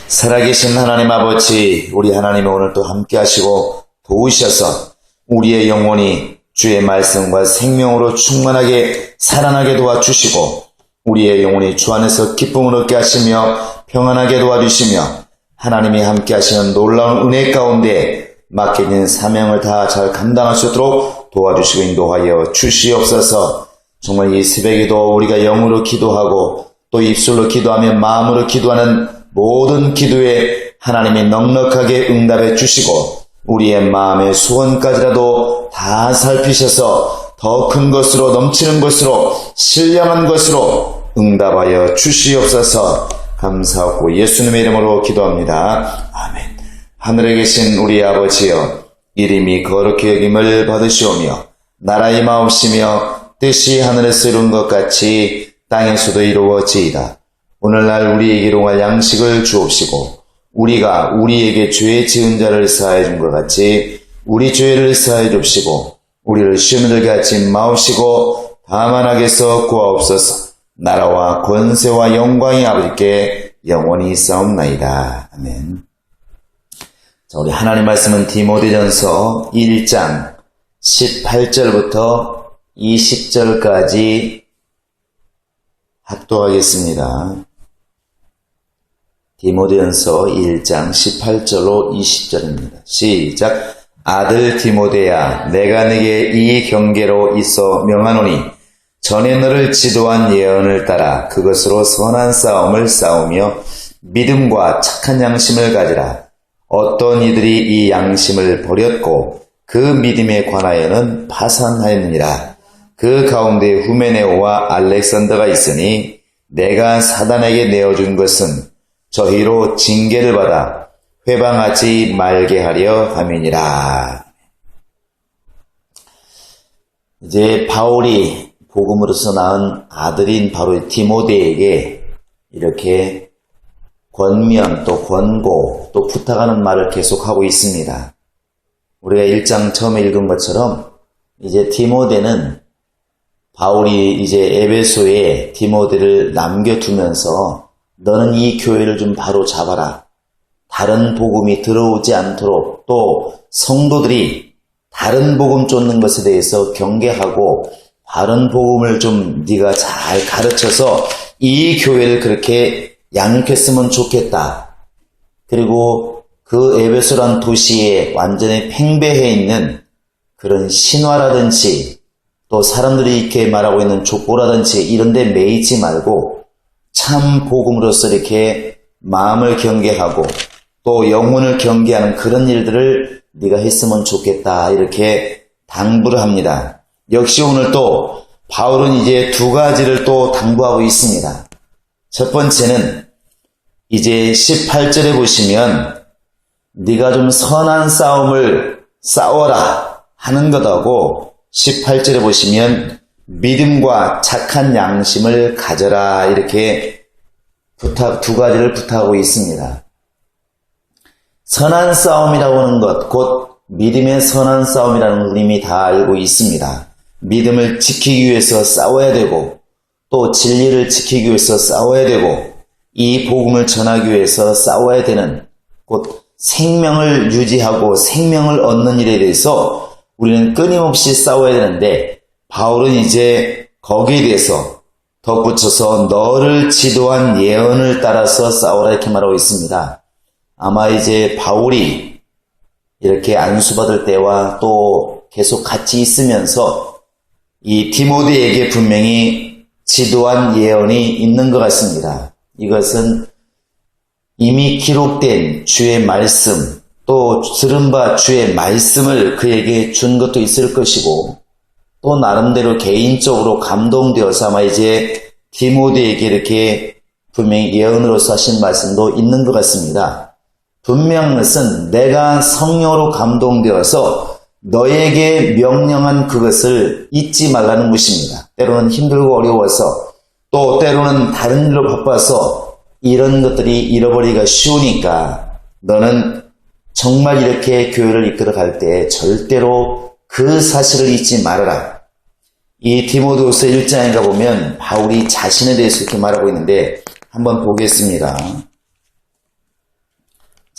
살아계신 하나님 아버지, 우리 하나님이 오늘 또 함께 하시고 도우셔서 우리의 영혼이 주의 말씀과 생명으로 충만하게 살아나게 도와주시고 우리의 영혼이 주 안에서 기쁨을 얻게 하시며 평안하게 도와주시며 하나님이 함께 하시는 놀라운 은혜 가운데 맡겨진 사명을 다 잘 감당할 수 있도록 도와주시고 인도하여 주시옵소서. 정말 이 새벽에도 우리가 영으로 기도하고 또 입술로 기도하며 마음으로 기도하는 모든 기도에 하나님이 넉넉하게 응답해 주시고 우리의 마음의 소원까지라도 다 살피셔서 더 큰 것으로 넘치는 것으로 신령한 것으로 응답하여 주시옵소서. 감사하고 예수님의 이름으로 기도합니다. 아멘. 하늘에 계신 우리 아버지여, 이름이 거룩히 여김을 받으시오며 나라의 마옵시며 뜻이 하늘에서 이룬 것 같이 땅에서도 이루어지이다. 오늘날 우리에게 일용할 양식을 주옵시고 우리가 우리에게 죄 지은 자를 사하여 준 것 같이 우리 죄를 사하여 줍시고 우리를 시험에 들게 하지 마옵시고 다만 악에서 구하옵소서. 나라와 권세와 영광이 아버지께 영원히 있사옵나이다. 아멘. 자, 우리 하나님 말씀은 디모데전서 1장 18절부터 20절까지 합독하겠습니다. 디모데전서 1장 18절로 20절입니다. 시작. 아들 디모데야, 내가 네게 이 경계로 있어 명하노니 전에 너를 지도한 예언을 따라 그것으로 선한 싸움을 싸우며 믿음과 착한 양심을 가지라. 어떤 이들이 이 양심을 버렸고 그 믿음에 관하여는 파산하였느니라. 그 가운데 후메네오와 알렉산더가 있으니 내가 사단에게 내어준 것은 저희로 징계를 받아 회방하지 말게 하려 함이니라. 이제 바울이 복음으로서 낳은 아들인 바로 디모데에게 이렇게 권면 또 권고 또 부탁하는 말을 계속하고 있습니다. 우리가 1장 처음에 읽은 것처럼 이제 디모데는 바울이 이제 에베소에 디모데를 남겨두면서 너는 이 교회를 좀 바로 잡아라. 다른 복음이 들어오지 않도록 또 성도들이 다른 복음 쫓는 것에 대해서 경계하고 바른 복음을 좀 네가 잘 가르쳐서 이 교회를 그렇게 양육했으면 좋겠다. 그리고 그 에베소란 도시에 완전히 팽배해 있는 그런 신화라든지 또 사람들이 이렇게 말하고 있는 족보라든지 이런 데 매이지 말고 참 복음으로서 이렇게 마음을 경계하고 또 영혼을 경계하는 그런 일들을 네가 했으면 좋겠다. 이렇게 당부를 합니다. 역시 오늘 또 바울은 이제 두 가지를 또 당부하고 있습니다. 첫 번째는 이제 18절에 보시면 네가 좀 선한 싸움을 싸워라 하는 것하고 18절에 보시면 믿음과 착한 양심을 가져라 이렇게 두 가지를 부탁하고 있습니다. 선한 싸움이라고 하는 것, 곧 믿음의 선한 싸움이라는 걸 이미 다 알고 있습니다. 믿음을 지키기 위해서 싸워야 되고 또 진리를 지키기 위해서 싸워야 되고 이 복음을 전하기 위해서 싸워야 되는 곧 생명을 유지하고 생명을 얻는 일에 대해서 우리는 끊임없이 싸워야 되는데 바울은 이제 거기에 대해서 덧붙여서 너를 지도한 예언을 따라서 싸우라 이렇게 말하고 있습니다. 아마 이제 바울이 이렇게 안수받을 때와 또 계속 같이 있으면서 이 디모데에게 분명히 지도한 예언이 있는 것 같습니다. 이것은 이미 기록된 주의 말씀 또 들은 바 주의 말씀을 그에게 준 것도 있을 것이고 또 나름대로 개인적으로 감동되어서 아마 이제 디모데에게 이렇게 분명히 예언으로서 하신 말씀도 있는 것 같습니다. 분명한 것은 내가 성령으로 감동되어서 너에게 명령한 그것을 잊지 말라는 것입니다. 때로는 힘들고 어려워서 또 때로는 다른 일로 바빠서 이런 것들이 잃어버리기가 쉬우니까 너는 정말 이렇게 교회를 이끌어갈 때 절대로 그 사실을 잊지 말아라. 이 디모데후서 1장에 가보면 바울이 자신에 대해서 이렇게 말하고 있는데 한번 보겠습니다.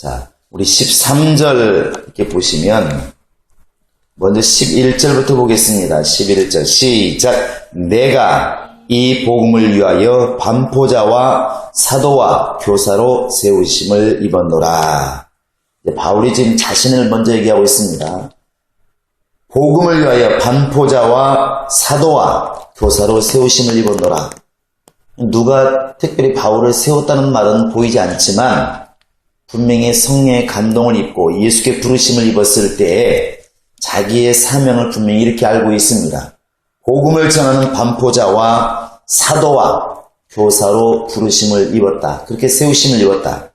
자, 우리 13절 이렇게 보시면 먼저 11절부터 보겠습니다. 11절 시작. 내가 이 복음을 위하여 반포자와 사도와 교사로 세우심을 입었노라. 바울이 지금 자신을 먼저 얘기하고 있습니다. 복음을 위하여 반포자와 사도와 교사로 세우심을 입었노라. 누가 특별히 바울을 세웠다는 말은 보이지 않지만 분명히 성령의 감동을 입고 예수께 부르심을 입었을 때에 자기의 사명을 분명히 이렇게 알고 있습니다. 복음을 전하는 반포자와 사도와 교사로 부르심을 입었다. 그렇게 세우심을 입었다.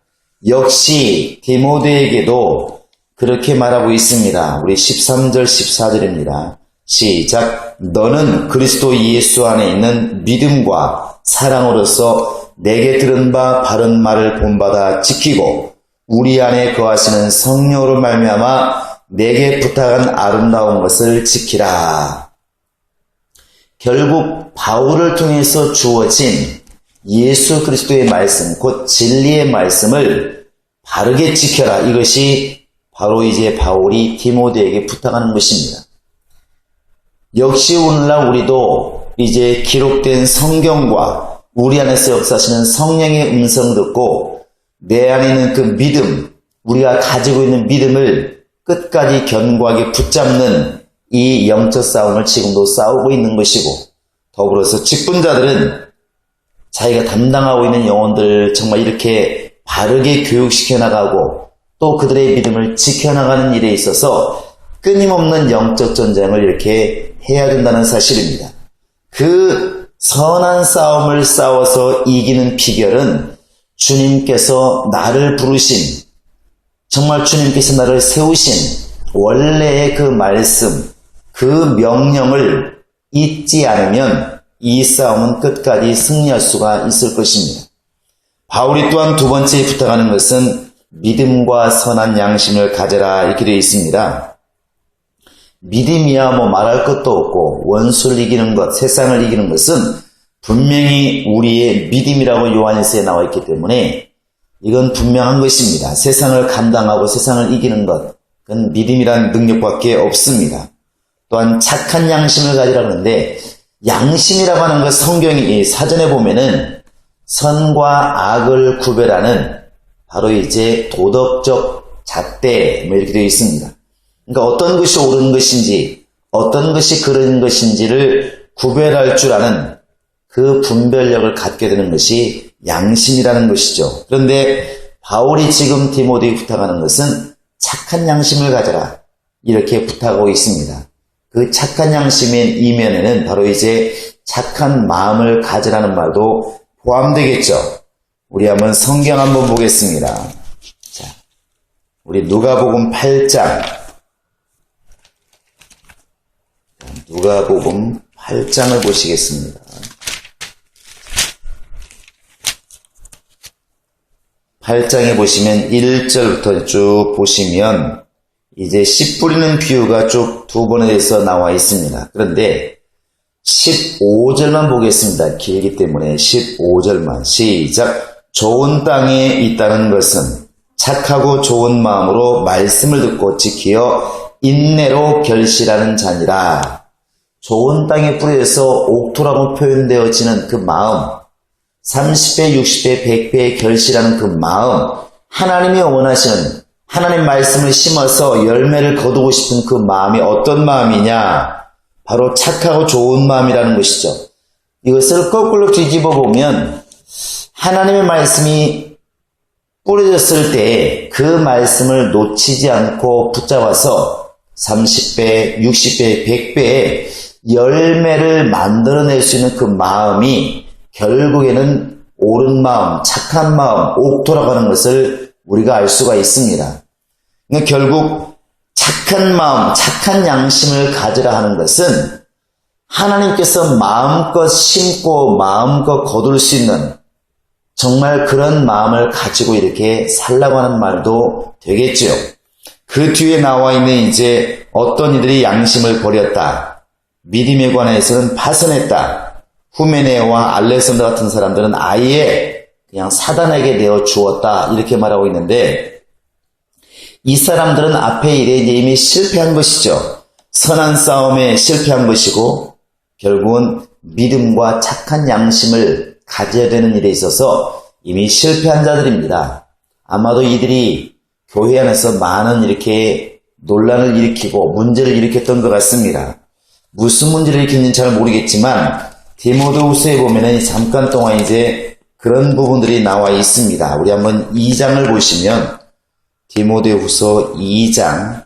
역시 디모데에게도 그렇게 말하고 있습니다. 우리 13절 14절입니다. 시작. 너는 그리스도 예수 안에 있는 믿음과 사랑으로서 내게 들은 바 바른 말을 본받아 지키고 우리 안에 거하시는 성령으로 말미암아 내게 부탁한 아름다운 것을 지키라. 결국 바울을 통해서 주어진 예수 그리스도의 말씀, 곧 진리의 말씀을 바르게 지켜라. 이것이 바로 이제 바울이 디모데에게 부탁하는 것입니다. 역시 오늘날 우리도 이제 기록된 성경과 우리 안에서 역사하시는 성령의 음성 듣고 내 안에 있는 그 믿음, 우리가 가지고 있는 믿음을 끝까지 견고하게 붙잡는 이 영적 싸움을 지금도 싸우고 있는 것이고, 더불어서 직분자들은 자기가 담당하고 있는 영혼들을 정말 이렇게 바르게 교육시켜 나가고 또 그들의 믿음을 지켜나가는 일에 있어서 끊임없는 영적 전쟁을 이렇게 해야 된다는 사실입니다. 그 선한 싸움을 싸워서 이기는 비결은 주님께서 나를 부르신, 정말 주님께서 나를 세우신 원래의 그 말씀, 그 명령을 잊지 않으면 이 싸움은 끝까지 승리할 수가 있을 것입니다. 바울이 또한 두 번째 부탁하는 것은 믿음과 선한 양심을 가져라 이렇게 되어 있습니다. 믿음이야 뭐 말할 것도 없고 원수를 이기는 것, 세상을 이기는 것은 분명히 우리의 믿음이라고 요한일서에 나와 있기 때문에 이건 분명한 것입니다. 세상을 감당하고 세상을 이기는 것, 그건 믿음이란 능력밖에 없습니다. 또한 착한 양심을 가지라 하는데 양심이라고 하는 것 성경이 사전에 보면은 선과 악을 구별하는 바로 이제 도덕적 잣대 뭐 이렇게 되어 있습니다. 그러니까 어떤 것이 옳은 것인지 어떤 것이 그런 것인지를 구별할 줄 아는 그 분별력을 갖게 되는 것이 양심이라는 것이죠. 그런데 바울이 지금 디모데에게 부탁하는 것은 착한 양심을 가져라 이렇게 부탁하고 있습니다. 그 착한 양심의 이면에는 바로 이제 착한 마음을 가지라는 말도 포함되겠죠. 우리 한번 성경 한번 보겠습니다. 자, 우리 누가복음 8장. 누가복음 8장을 보시겠습니다. 8장에 보시면 1절부터 쭉 보시면 이제 씨 뿌리는 비유가 쭉 두 번에서 나와 있습니다. 그런데 15절만 보겠습니다. 길기 때문에 15절만 시작. 좋은 땅에 있다는 것은 착하고 좋은 마음으로 말씀을 듣고 지키어 인내로 결실하는 자니라. 좋은 땅에 뿌려서 옥토라고 표현되어지는 그 마음, 30배, 60배, 100배의 결실하는 그 마음, 하나님이 원하시는 하나님 말씀을 심어서 열매를 거두고 싶은 그 마음이 어떤 마음이냐? 바로 착하고 좋은 마음이라는 것이죠. 이것을 거꾸로 뒤집어 보면 하나님의 말씀이 뿌려졌을 때 그 말씀을 놓치지 않고 붙잡아서 30배, 60배, 100배의 열매를 만들어낼 수 있는 그 마음이 결국에는 옳은 마음, 착한 마음, 옥토라고 하는 것을 우리가 알 수가 있습니다. 그러니까 결국 착한 마음, 착한 양심을 가지라 하는 것은 하나님께서 마음껏 심고 마음껏 거둘 수 있는 정말 그런 마음을 가지고 이렇게 살라고 하는 말도 되겠죠. 그 뒤에 나와 있는 이제 어떤 이들이 양심을 버렸다. 믿음에 관해서는 파선했다. 후메네와 알렉산더 같은 사람들은 아예 그냥 사단에게 내어 주었다. 이렇게 말하고 있는데 이 사람들은 앞에 일에 이제 이미 실패한 것이죠. 선한 싸움에 실패한 것이고 결국은 믿음과 착한 양심을 가져야 되는 일에 있어서 이미 실패한 자들입니다. 아마도 이들이 교회 안에서 많은 이렇게 논란을 일으키고 문제를 일으켰던 것 같습니다. 무슨 문제를 일으켰는지 잘 모르겠지만 디모데후서에 보면은 잠깐 동안 이제 그런 부분들이 나와 있습니다. 우리 한번 2장을 보시면 디모데후서 2장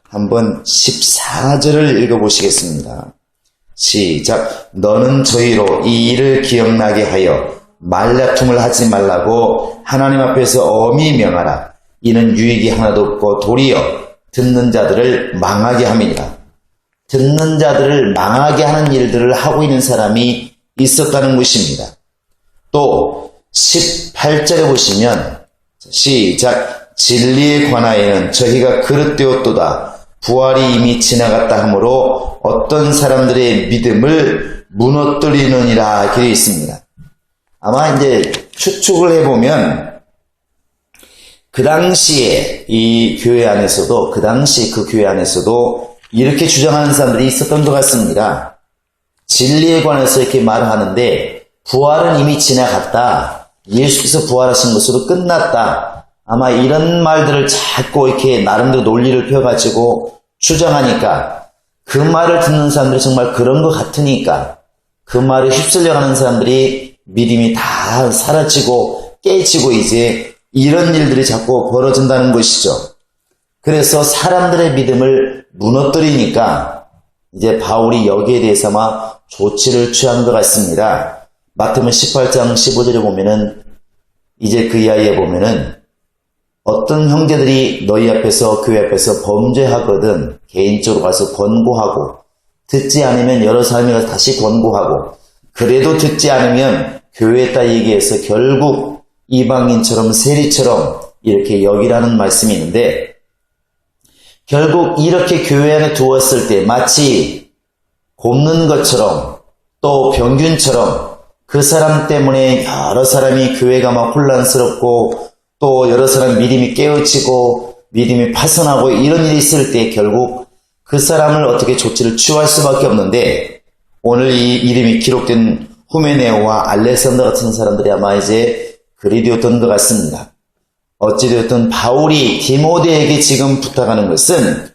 한번 14절을 읽어보시겠습니다. 시작. 너는 저희로 이 일을 기억나게 하여 말다툼을 하지 말라고 하나님 앞에서 엄히 명하라. 이는 유익이 하나도 없고 도리어 듣는 자들을 망하게 함이니라. 듣는 자들을 망하게 하는 일들을 하고 있는 사람이 있었다는 것입니다. 또 18절에 보시면 시작. 진리에 관하여는 저희가 그릇되었도다. 부활이 이미 지나갔다 하므로 어떤 사람들의 믿음을 무너뜨리느니라 이렇게 되어 있습니다. 아마 이제 추측을 해보면 그 당시에 이 교회 안에서도 그 당시 그 교회 안에서도 이렇게 주장하는 사람들이 있었던 것 같습니다. 진리에 관해서 이렇게 말을 하는데 부활은 이미 지나갔다. 예수께서 부활하신 것으로 끝났다. 아마 이런 말들을 자꾸 이렇게 나름대로 논리를 펴가지고 주장하니까 그 말을 듣는 사람들이 정말 그런 것 같으니까 그 말에 휩쓸려가는 사람들이 믿음이 다 사라지고 깨지고 이제 이런 일들이 자꾸 벌어진다는 것이죠. 그래서 사람들의 믿음을 무너뜨리니까 이제 바울이 여기에 대해서 아마 조치를 취한 것 같습니다. 마태복음 18장 15절에 보면은 이제 그 이하에 보면은 어떤 형제들이 너희 앞에서 교회 앞에서 범죄하거든 개인적으로 가서 권고하고 듣지 않으면 여러 사람이 가서 다시 권고하고 그래도 듣지 않으면 교회에다 얘기해서 결국 이방인처럼 세리처럼 이렇게 여기라는 말씀이 있는데 결국 이렇게 교회 안에 두었을 때 마치 곱는 것처럼 또 병균처럼 그 사람 때문에 여러 사람이 교회가 막 혼란스럽고 또 여러 사람 믿음이 깨어지고 믿음이 파손하고 이런 일이 있을 때 결국 그 사람을 어떻게 조치를 취할 수밖에 없는데 오늘 이 이름이 기록된 후메네오와 알렉산더 같은 사람들이 아마 이제 그리 되었던 것 같습니다. 어찌되었든 바울이 디모데에게 지금 부탁하는 것은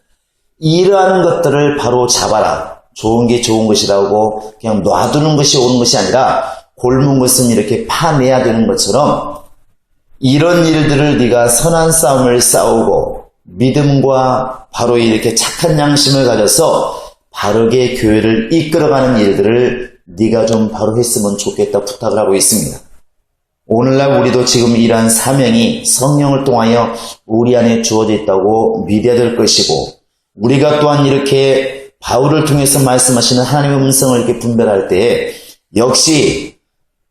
이러한 것들을 바로 잡아라. 좋은 게 좋은 것이라고 그냥 놔두는 것이 옳은 것이 아니라 골문 것은 이렇게 파내야 되는 것처럼 이런 일들을 네가 선한 싸움을 싸우고 믿음과 바로 이렇게 착한 양심을 가져서 바르게 교회를 이끌어가는 일들을 네가 좀 바로 했으면 좋겠다 부탁을 하고 있습니다. 오늘날 우리도 지금 이러한 사명이 성령을 통하여 우리 안에 주어져 있다고 믿어야 될 것이고 우리가 또한 이렇게 바울을 통해서 말씀하시는 하나님의 음성을 이렇게 분별할 때 역시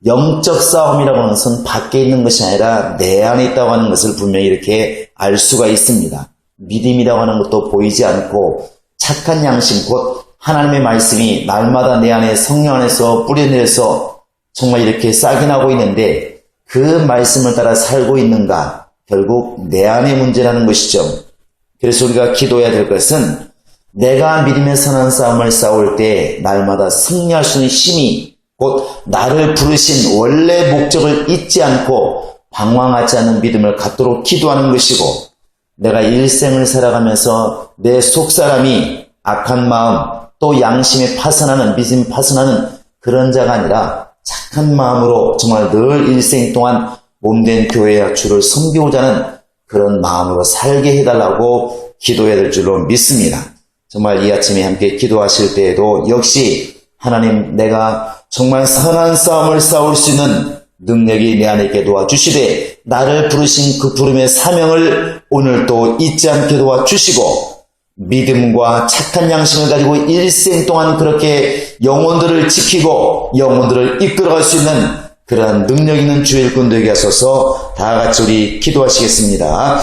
영적 싸움이라고 하는 것은 밖에 있는 것이 아니라 내 안에 있다고 하는 것을 분명히 이렇게 알 수가 있습니다. 믿음이라고 하는 것도 보이지 않고 착한 양심 곧 하나님의 말씀이 날마다 내 안에 성령 안에서 뿌려내서 정말 이렇게 싹이 나고 있는데 그 말씀을 따라 살고 있는가 결국 내 안의 문제라는 것이죠. 그래서 우리가 기도해야 될 것은 내가 믿음의 선한 싸움을 싸울 때 날마다 승리할 수 있는 힘이 곧 나를 부르신 원래 목적을 잊지 않고 방황하지 않는 믿음을 갖도록 기도하는 것이고 내가 일생을 살아가면서 내 속사람이 악한 마음 또 양심에 파손하는 믿음이 파손하는 그런 자가 아니라 착한 마음으로 정말 늘 일생 동안 몸된 교회와 주를 섬기고자 하는 그런 마음으로 살게 해달라고 기도해야 될 줄로 믿습니다. 정말 이 아침에 함께 기도하실 때에도 역시 하나님 내가 정말 선한 싸움을 싸울 수 있는 능력이 내 안에 있게 도와주시되 나를 부르신 그 부름의 사명을 오늘도 잊지 않게 도와주시고 믿음과 착한 양심을 가지고 일생 동안 그렇게 영혼들을 지키고 영혼들을 이끌어갈 수 있는 그러한 능력 있는 주의 일꾼 되게 하소서. 다 같이 우리 기도하시겠습니다.